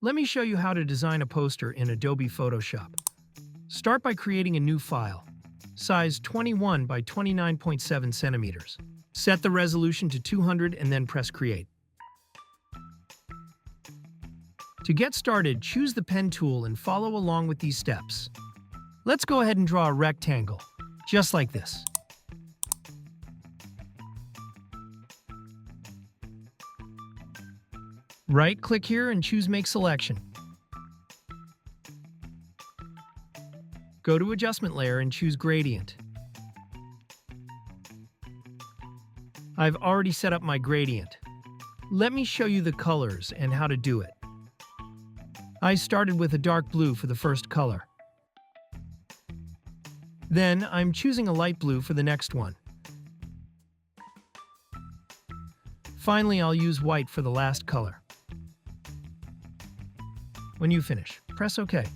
Let me show you how to design a poster in Adobe Photoshop. Start by creating a new file, size 21 by 29.7 centimeters. Set the resolution to 200 and then press Create. To get started, choose the pen tool and follow along with these steps. Let's go ahead and draw a rectangle, just like this. Right-click here and choose Make Selection. Go to Adjustment Layer and choose Gradient. I've already set up my gradient. Let me show you the colors and how to do it. I started with a dark blue for the first color. Then I'm choosing a light blue for the next one. Finally, I'll use white for the last color. When you finish, press OK.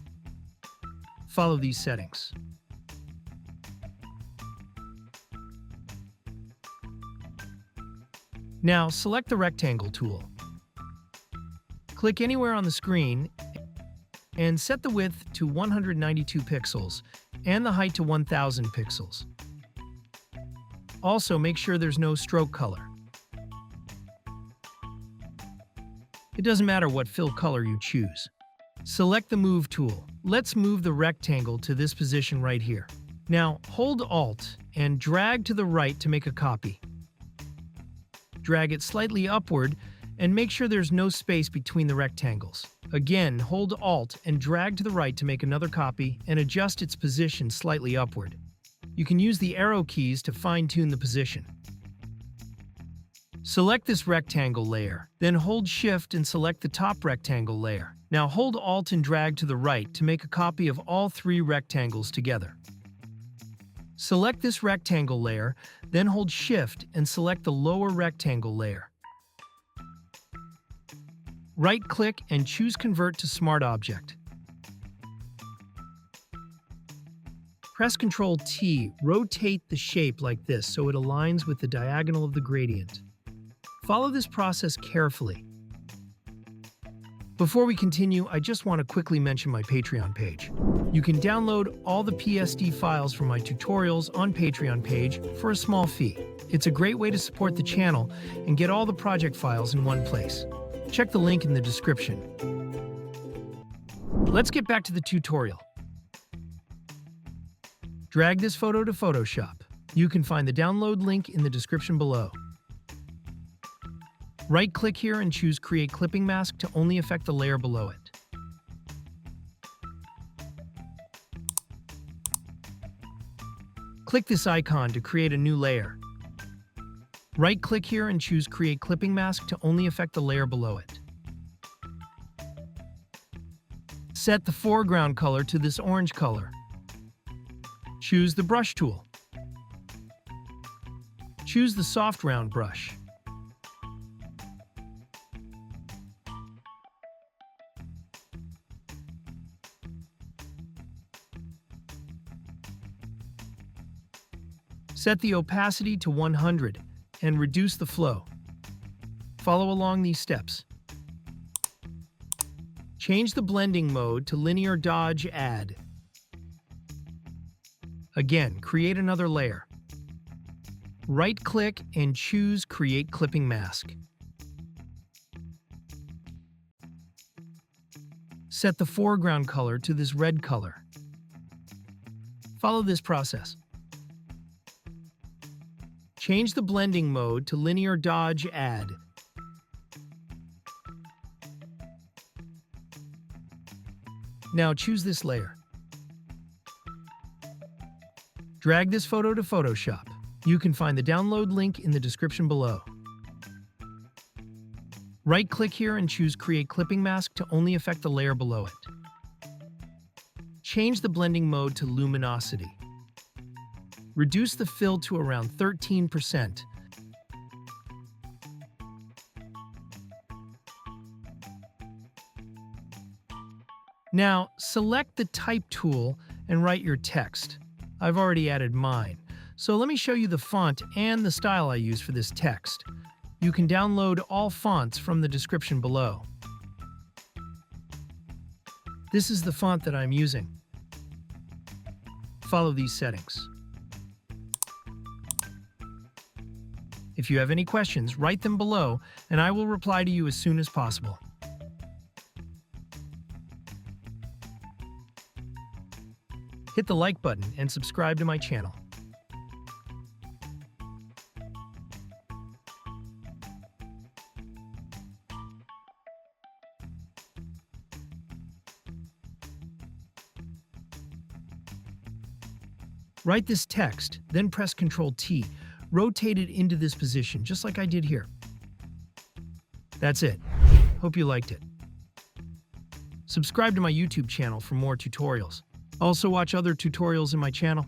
Follow these settings. Now, select the Rectangle tool. Click anywhere on the screen and set the width to 192 pixels and the height to 1000 pixels. Also, make sure there's no stroke color. It doesn't matter what fill color you choose. Select the Move tool. Let's move the rectangle to this position right here. Now, hold Alt and drag to the right to make a copy. Drag it slightly upward and make sure there's no space between the rectangles. Again, hold Alt and drag to the right to make another copy and adjust its position slightly upward. You can use the arrow keys to fine-tune the position. Select this rectangle layer, then hold Shift and select the top rectangle layer. Now hold Alt and drag to the right to make a copy of all three rectangles together. Select this rectangle layer, then hold Shift and select the lower rectangle layer. Right-click and choose Convert to Smart Object. Press Ctrl-T, rotate the shape like this so it aligns with the diagonal of the gradient. Follow this process carefully. Before we continue, I just want to quickly mention my Patreon page. You can download all the PSD files from my tutorials on Patreon page for a small fee. It's a great way to support the channel and get all the project files in one place. Check the link in the description. Let's get back to the tutorial. Drag this photo to Photoshop. You can find the download link in the description below. Right-click here and choose Create Clipping Mask to only affect the layer below it. Click this icon to create a new layer. Right-click here and choose Create Clipping Mask to only affect the layer below it. Set the foreground color to this orange color. Choose the Brush tool. Choose the soft round brush. Set the opacity to 100 and reduce the flow. Follow along these steps. Change the blending mode to Linear Dodge Add. Again, create another layer. Right-click and choose Create Clipping Mask. Set the foreground color to this red color. Follow this process. Change the blending mode to Linear Dodge Add. Now choose this layer. Drag this photo to Photoshop. You can find the download link in the description below. Right-click here and choose Create Clipping Mask to only affect the layer below it. Change the blending mode to Luminosity. Reduce the fill to around 13%. Now, select the Type tool and write your text. I've already added mine, so let me show you the font and the style I use for this text. You can download all fonts from the description below. This is the font that I'm using. Follow these settings. If you have any questions, write them below, and I will reply to you as soon as possible. Hit the like button and subscribe to my channel. Write this text, then press Ctrl-T. Rotate it into this position, just like I did here. That's it. Hope you liked it. Subscribe to my YouTube channel for more tutorials. Also watch other tutorials in my channel.